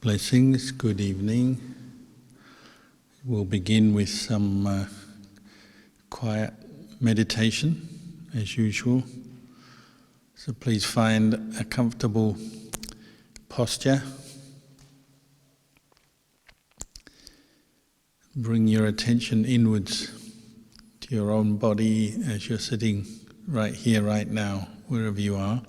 Blessings, good evening. We'll begin with some quiet meditation as usual. So please find a comfortable posture. Bring your attention inwards to your own body as you're sitting right here, right now, wherever you are.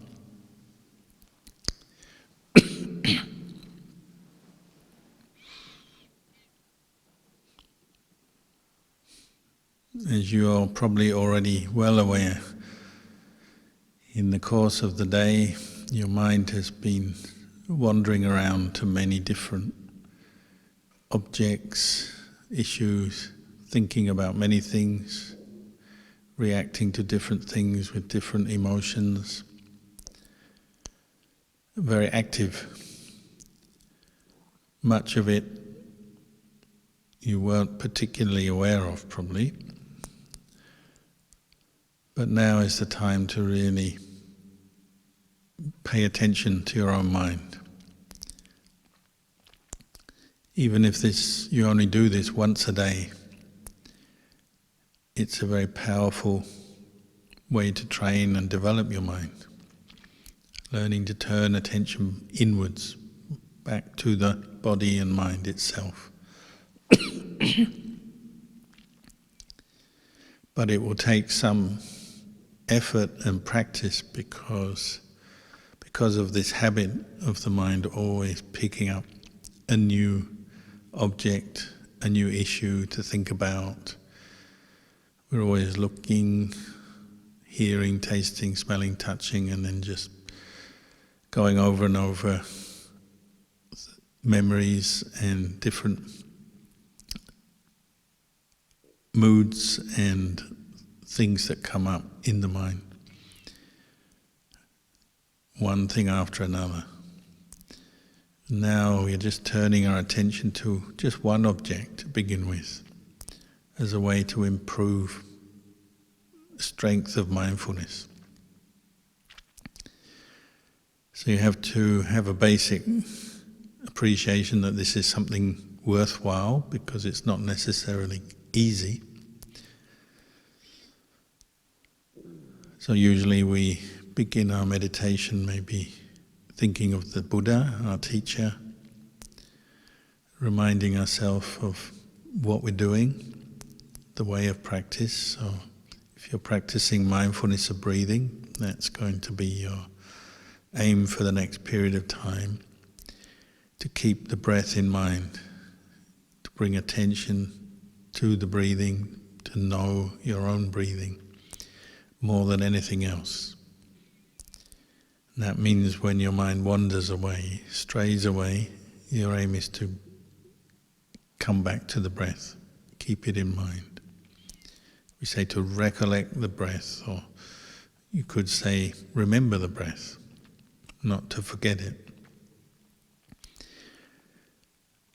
As you are probably already well aware, in the course of the day, your mind has been wandering around to many different objects, issues, thinking about many things, reacting to different things with different emotions. Very active. Much of it you weren't particularly aware of, probably. But now is the time to really pay attention to your own mind. Even if you only do this once a day, it's a very powerful way to train and develop your mind. Learning to turn attention inwards, back to the body and mind itself. But it will take some effort and practice because of this habit of the mind always picking up a new object, a new issue to think about. We're always looking, hearing, tasting, smelling, touching, and then just going over and over memories and different moods and things that come up in the mind. One thing after another. Now we're just turning our attention to just one object to begin with, as a way to improve the strength of mindfulness. So you have to have a basic appreciation that this is something worthwhile, because it's not necessarily easy. So usually we begin our meditation maybe thinking of the Buddha, our teacher, reminding ourselves of what we're doing, the way of practice. So if you're practicing mindfulness of breathing, that's going to be your aim for the next period of time, to keep the breath in mind, to bring attention to the breathing, to know your own breathing more than anything else. And that means when your mind wanders away, strays away, your aim is to come back to the breath, keep it in mind. We say to recollect the breath, or you could say remember the breath, not to forget it.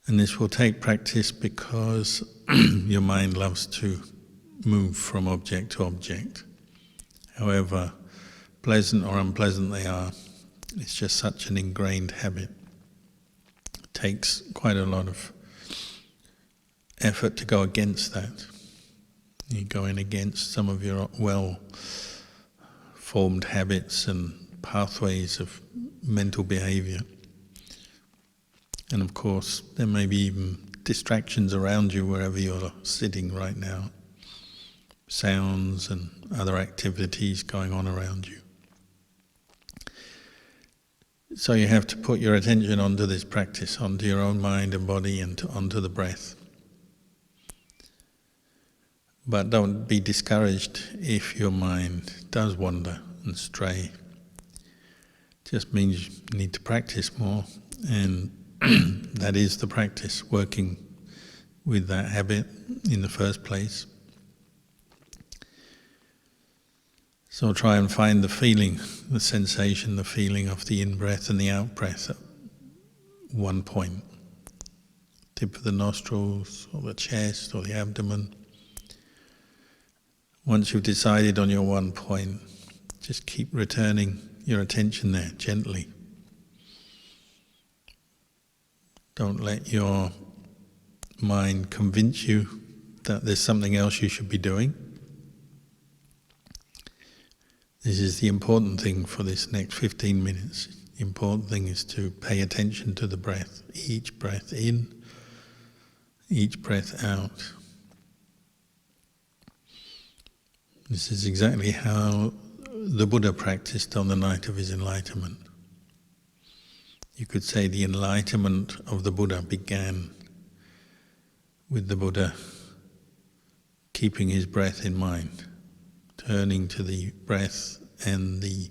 And this will take practice because your mind loves to move from object to object. However pleasant or unpleasant they are, it's just such an ingrained habit. It takes quite a lot of effort to go against that. You're going against some of your well-formed habits and pathways of mental behavior. And of course, there may be even distractions around you wherever you're sitting right now. Sounds and other activities going on around you. So you have to put your attention onto this practice, onto your own mind and body, and onto the breath. But don't be discouraged if your mind does wander and stray. It just means you need to practice more, and that is the practice, working with that habit in the first place. So try and find the feeling, the sensation, the feeling of the in-breath and the out-breath at one point. Tip of the nostrils, or the chest, or the abdomen. Once you've decided on your one point, just keep returning your attention there, gently. Don't let your mind convince you that there's something else you should be doing. This is the important thing for this next 15 minutes. The important thing is to pay attention to the breath. Each breath in, each breath out. This is exactly how the Buddha practiced on the night of his enlightenment. You could say the enlightenment of the Buddha began with the Buddha keeping his breath in mind, turning to the breath and the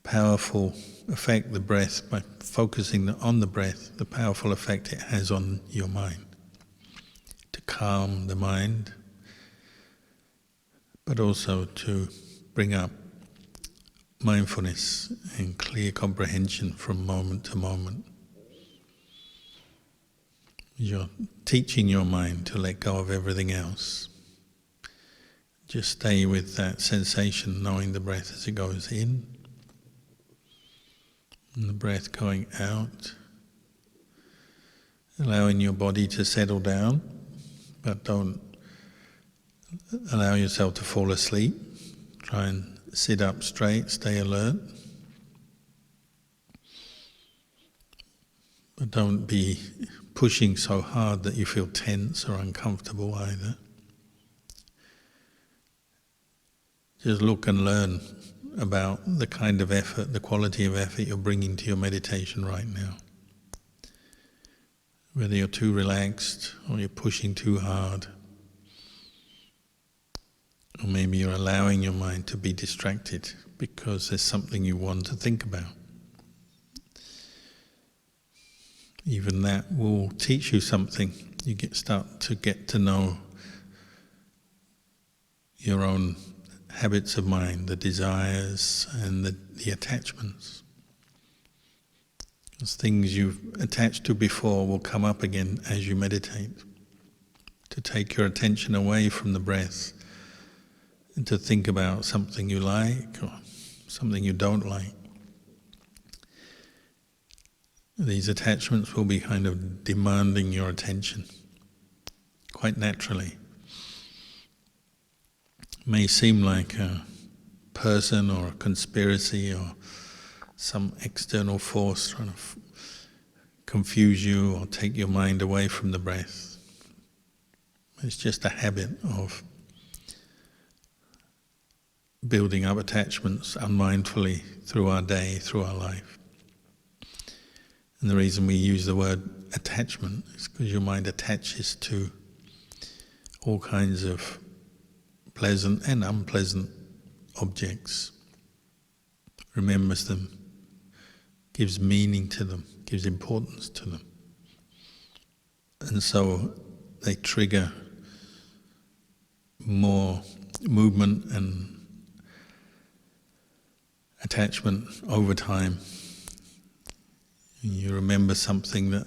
powerful effect the breath, by focusing on the breath, the powerful effect it has on your mind, to calm the mind, but also to bring up mindfulness and clear comprehension from moment to moment. You're teaching your mind to let go of everything else. Just stay with that sensation, knowing the breath as it goes in, and the breath going out. Allowing your body to settle down, but don't allow yourself to fall asleep. Try and sit up straight, stay alert. But don't be pushing so hard that you feel tense or uncomfortable either. Just look and learn about the kind of effort, the quality of effort you're bringing to your meditation right now. Whether you're too relaxed or you're pushing too hard, or maybe you're allowing your mind to be distracted because there's something you want to think about. Even that will teach you something. You start to get to know your own habits of mind, the desires and the attachments. Because things you've attached to before will come up again as you meditate. To take your attention away from the breath and to think about something you like or something you don't like. These attachments will be kind of demanding your attention, quite naturally. It may seem like a person or a conspiracy or some external force trying to confuse you or take your mind away from the breath. It's just a habit of building up attachments unmindfully through our day, through our life. And the reason we use the word attachment is because your mind attaches to all kinds of pleasant and unpleasant objects, remembers them, gives meaning to them, gives importance to them. And so they trigger more movement and attachment over time. You remember something that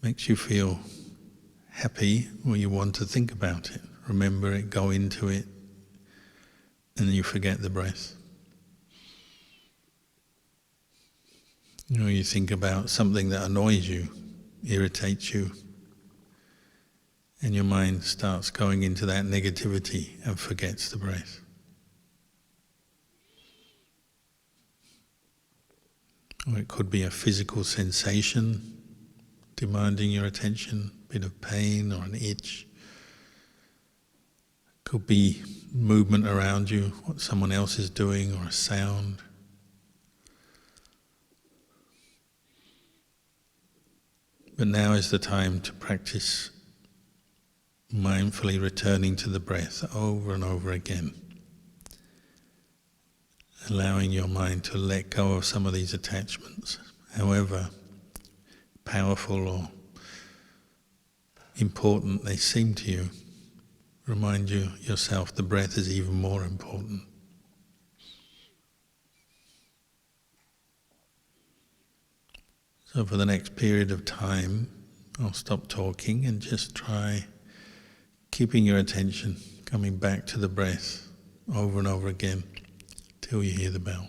makes you feel happy, or you want to think about it. Remember it, go into it, and then you forget the breath. You think about something that annoys you, irritates you, and your mind starts going into that negativity and forgets the breath. Or it could be a physical sensation demanding your attention, a bit of pain or an itch. It could be movement around you, what someone else is doing, or a sound. But now is the time to practice mindfully returning to the breath over and over again. Allowing your mind to let go of some of these attachments, however powerful or important they seem to you. Remind yourself the breath is even more important. So for the next period of time, I'll stop talking and just try keeping your attention, coming back to the breath over and over again till you hear the bell.